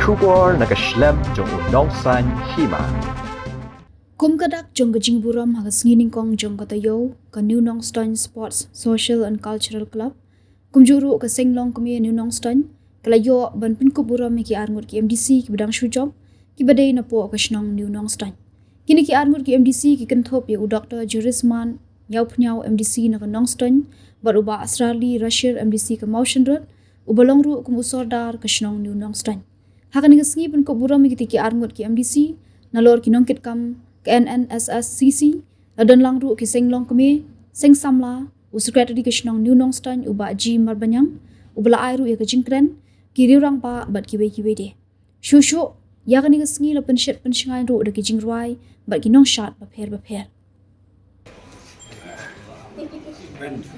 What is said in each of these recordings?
Shubor nakaslem jong unong san hima. Kumkadak jong gajing buram hagas ngining kong jong katayo ka New Nongstoin Sports Social and Cultural Club. Kumjuru ka senglong kami New Nongstoin kalayo ban pin ko buram ki arngut ki MDC ki bedang shujob ki badai na po ka shnong New Nongstoin. Kini ki arngut ki MDC ki kentop ya u Dr. Jurisman Yau Pnyau MDC na ka Nongstoin baruba Australia Russia MDC ka Motion Road ubalong ru kumusordar ka shnong New Nongstoin. Hakan ngasngi pun ko buram ki arngut ki MDC nalor ki nongkit kam KNNSSCC ladan langru ki senglong kami seng samla u secretary ki shnong New Nongstoin u ba G Marbanyang u bala airu ya ka jingkren ki riurang pa bat ki we de shushu ya kan ngasngi la penshet penshangai ru de ki jingrwai bat ki nong shat ba pher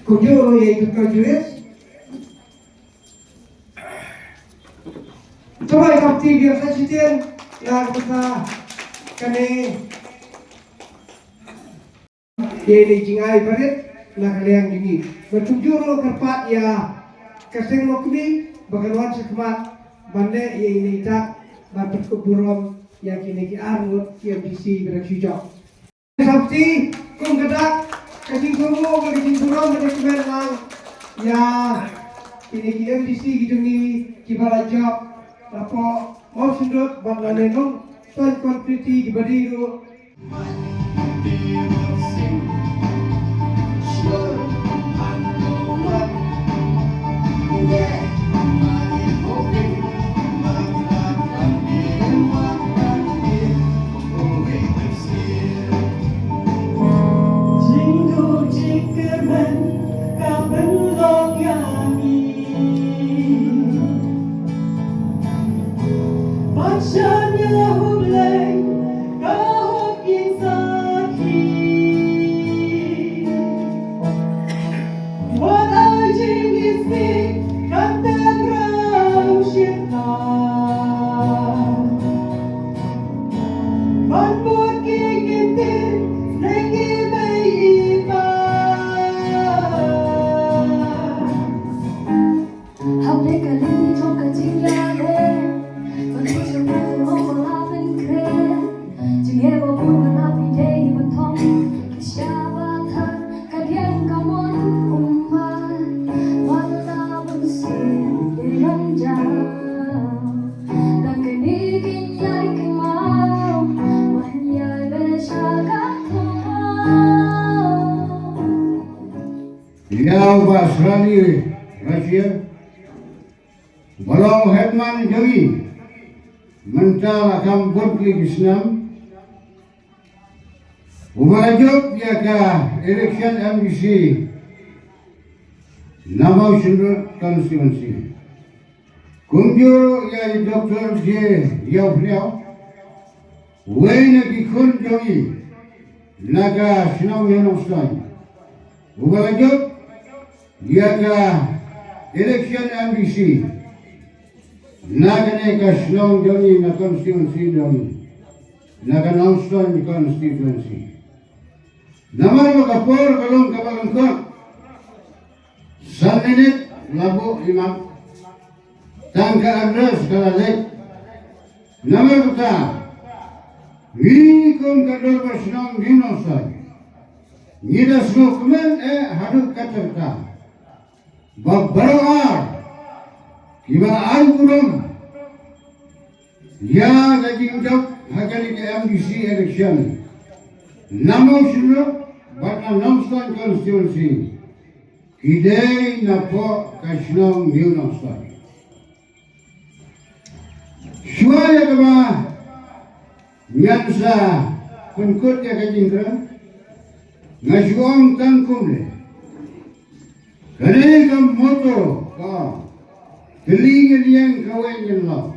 Kujuro ye ka juris Tupai kapti biar sajitin ya kita kane ye ni jingai parit na kalian gini bertujuro kerpat ya kaseng lokmi bagawan sekmat bande ye ini tak bapak kuburom yang kini ki arut yang bisi bersujud sabti kum kedak kasing kumu kasing kurom berkumen lang ya kini ki MDC gidungi ki balajab Apo mau sundut bangane nong tuan konfliti di badiru. Yau Australia, Russia, Balong Hetman Jogi, Mental Akam Bukli Islam, Umarajub Yaka Election MBC, Namau Shindra Constituency, Kumjuru Yai Dr. J. Yau Pnyau, Wayne Kikun Jogi, Naga Shinau Nongstoin, Umarajub Yaga election MBC Nagane ka shnong joni na constituency dom Naga Nongstoin constituency Naman makapor kalong kabalangkot Sa minute labo imam Tangka address kalalek Naman kata Ngini kong kadol ka shnong Nongstoin Ngida snokmen haduk katerta Babbaroar Kiba al-Qurum Ya gajing jok Hakani ke MDC election Namo shino Batna Nongstoin constituency Kidei na po Kashnong New Nongstoin Shuaya kaba Nyansa Kunkut ya gajing kera Ngasyuang tangkumle Kanay ka moto ka Kelingin yang kawan yang lah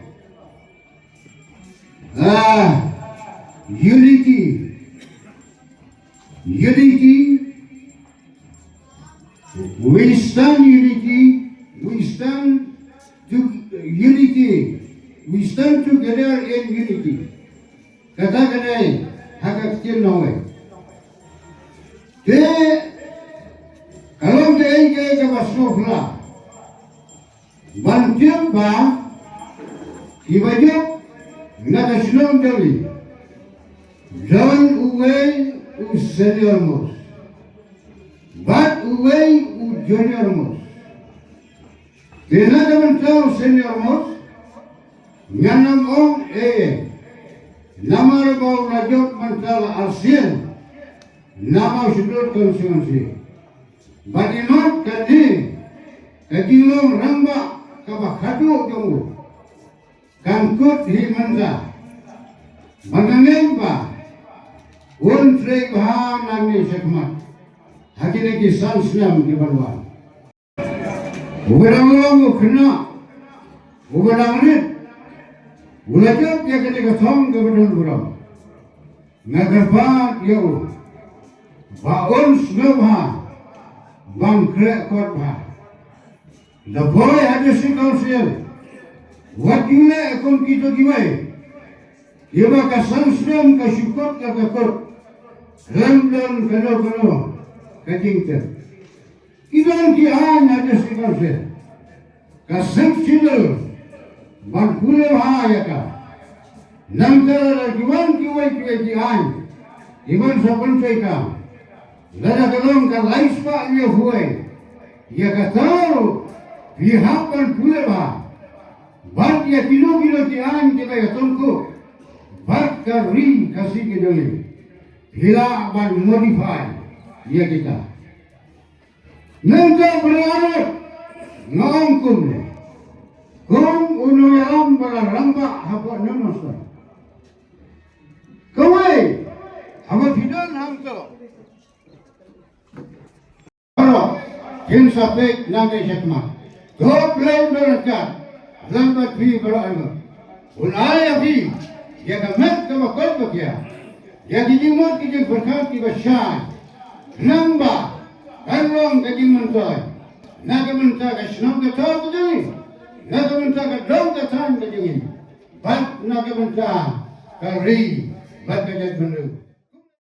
Unity We stand unity We stand to unity We stand together in unity Kata kanay Haka kecil nawai Kalau dia ke basufla, bantuan ba, Kibajo nakasnom dali. John uway u senior most. But uway u junior most. Kena naman tao senior most. Nyanam ong Nama bau rajok mantala ASEAN. Nama sudut konstitusi. Badinot kadi kagilong ramba kabakado kamu. Kangkut himanda. Manangin pa. Untrek bahan nami sekmat. Hakini kisan senam di Banwan. Ugadang kena. Ugadang rit. Ulajak ya ketika thong kebetulan buram. Nagarpat yau. Baun snowha. Bang krek kot ba. The boy had a sick council. What you lay akong kito giway. Iba ka sansram ka syukot ka kakot. Ramdan kano kajingter. Idang kihan had a sick council. Kasip chilo. Bangkule bahaya ka. Namtara giwan kiway kihan. Iban sa pansay ka. Lada kalong ka lais pa iya huway. Ia katao. Pihapan pula ba. Bat ya kilo kihan kita ya tongko. Bat ka ri kasih ke dali. Pila ban modify. Ia kita. Nanti berlarut. Ngangkum. Kung uno yalam bala ramba hapot namasar. Kawai. Hama fidan hamto. Kalau kinsa pek nanti sekma. Dua pelan berangkat. Lambat fi berangkat. Unaya fi. Ya kamat kama kolbak ya. Ya dijimut kijing berkat kibasyan. Namba. Kanwang kijing mentoy. Nagamenta kasnam katao kajing. Nagamenta kadong katan kajing. Bat nagamenta kari. Bat kajing bener.